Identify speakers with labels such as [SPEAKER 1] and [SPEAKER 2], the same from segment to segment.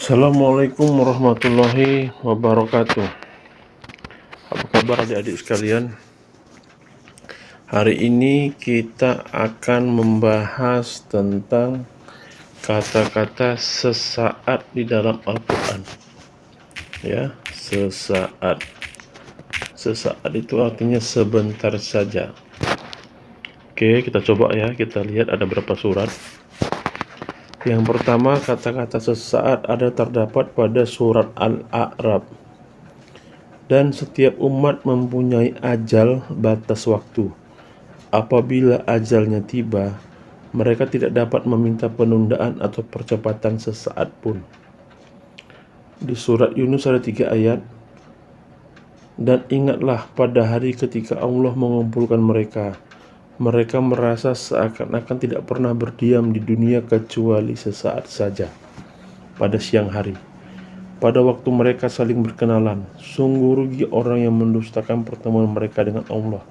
[SPEAKER 1] Assalamualaikum warahmatullahi wabarakatuh. Apa kabar adik-adik sekalian? Hari ini kita akan membahas tentang kata-kata sesaat di dalam Al-Quran. Ya, sesaat. Sesaat itu artinya sebentar saja. Oke, kita coba ya, kita lihat ada berapa surat. Yang pertama, kata-kata sesaat ada terdapat pada surat Al-A'raf. Dan setiap umat mempunyai ajal batas waktu. Apabila ajalnya tiba, mereka tidak dapat meminta penundaan atau percepatan sesaat pun. Di surat Yunus ada 3 ayat. Dan ingatlah pada hari ketika Allah mengumpulkan mereka. Mereka merasa seakan-akan tidak pernah berdiam di dunia kecuali sesaat saja pada siang hari. Pada waktu mereka saling berkenalan, sungguh rugi orang yang mendustakan pertemuan mereka dengan Allah,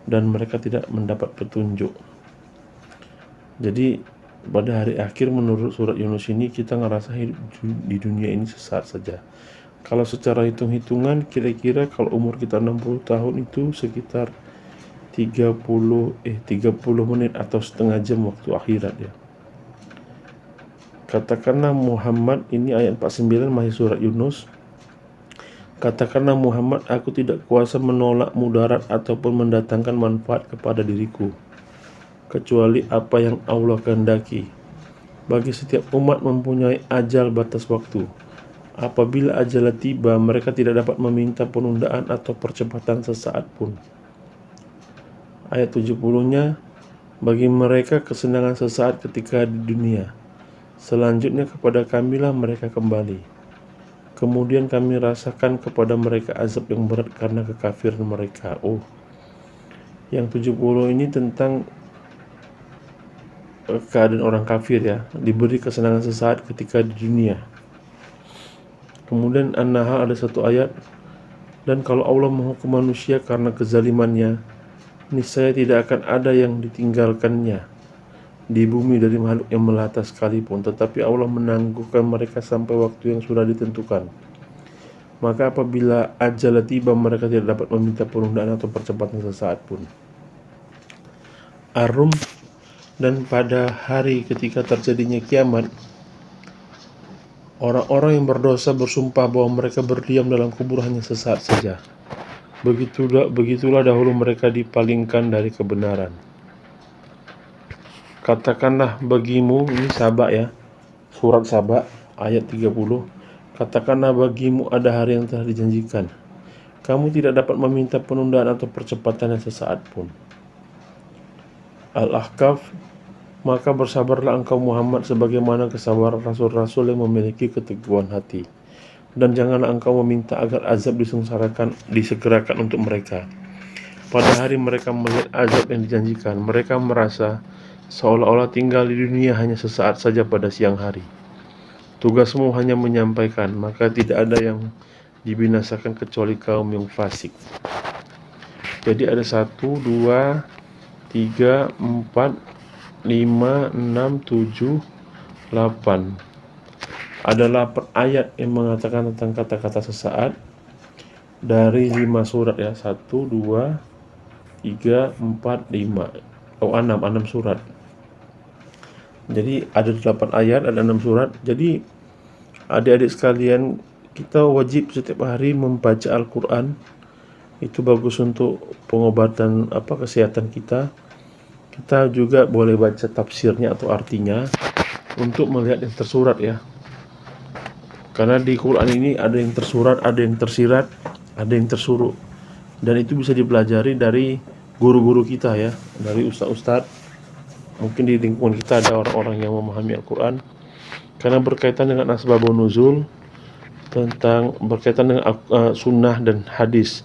[SPEAKER 1] dan mereka tidak mendapat petunjuk. Jadi pada hari akhir menurut surat Yunus ini kita ngerasa hidup di dunia ini sesaat saja. Kalau secara hitung-hitungan kira-kira kalau umur kita 60 tahun itu sekitar 30 menit atau setengah jam waktu akhirat ya. Katakanlah Muhammad, ini ayat 49 masih surat Yunus. Katakanlah Muhammad, aku tidak kuasa menolak mudarat ataupun mendatangkan manfaat kepada diriku, kecuali apa yang Allah kehendaki. Bagi setiap umat mempunyai ajal batas waktu. Apabila ajalnya tiba, mereka tidak dapat meminta penundaan atau percepatan sesaat pun. Ayat 70-nya, bagi mereka kesenangan sesaat ketika di dunia. Selanjutnya kepada kamilah mereka kembali. Kemudian kami rasakan kepada mereka azab yang berat karena kekafiran mereka. Yang 70 ini tentang keadaan orang kafir ya, diberi kesenangan sesaat ketika di dunia. Kemudian An-Nahl ada 1 ayat. Dan kalau Allah menghukum manusia karena kezalimannya, niscaya tidak akan ada yang ditinggalkannya di bumi dari makhluk yang melata sekalipun, tetapi Allah menangguhkan mereka sampai waktu yang sudah ditentukan. Maka apabila ajal tiba, mereka tidak dapat meminta penundaan atau percepatan sesaat pun. Ar-Rum, dan pada hari ketika terjadinya kiamat, orang-orang yang berdosa bersumpah bahwa mereka berdiam dalam kubur hanya sesaat saja. Begitulah dahulu mereka dipalingkan dari kebenaran. Katakanlah bagimu, ini Saba ya, surat Saba ayat 30. Katakanlah bagimu ada hari yang telah dijanjikan. Kamu tidak dapat meminta penundaan atau percepatan yang sesaat pun. Al-Ahqaf, maka bersabarlah engkau Muhammad sebagaimana kesabaran rasul-rasul yang memiliki keteguhan hati. Dan janganlah engkau meminta agar azab disegerakan untuk mereka. Pada hari mereka melihat azab yang dijanjikan, mereka merasa seolah-olah tinggal di dunia hanya sesaat saja pada siang hari. Tugasmu hanya menyampaikan, maka tidak ada yang dibinasakan kecuali kaum yang fasik. Jadi ada 1, 2, 3, 4, 5, 6, 7, 8. Ada 8 ayat yang mengatakan tentang kata-kata sesaat dari 5 surat ya. 1, 2, 3, 4, 5. 6 surat. Jadi ada 8 ayat, ada 6 surat. Jadi adik-adik sekalian, kita wajib setiap hari membaca Al-Quran. Itu bagus untuk pengobatan kesehatan kita. Kita juga boleh baca tafsirnya atau artinya untuk melihat yang tersurat ya. Karena di Quran ini ada yang tersurat, ada yang tersirat, ada yang tersuruh. Dan itu bisa dipelajari dari guru-guru kita ya, dari ustaz-ustaz. Mungkin di lingkungan kita ada orang-orang yang memahami Al-Quran. Karena berkaitan dengan asbabun nuzul, tentang berkaitan dengan sunnah dan hadis.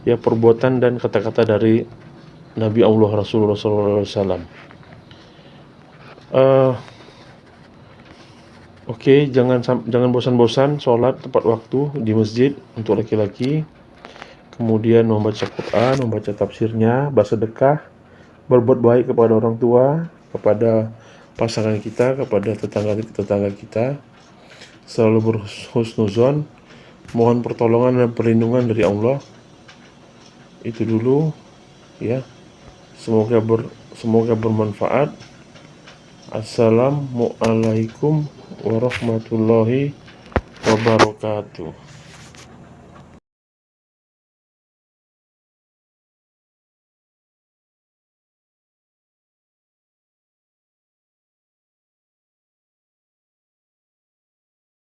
[SPEAKER 1] Ya, perbuatan dan kata-kata dari Nabi Allah Rasulullah SAW. Oke, jangan bosan-bosan sholat tepat waktu di masjid untuk laki-laki. Kemudian membaca Quran, membaca tafsirnya, bersedekah, berbuat baik kepada orang tua, kepada pasangan kita, kepada tetangga kita. selalu berhusnuzon, mohon pertolongan dan perlindungan dari Allah. Itu dulu ya. Semoga bermanfaat. Assalamualaikum warahmatullahi wabarakatuh.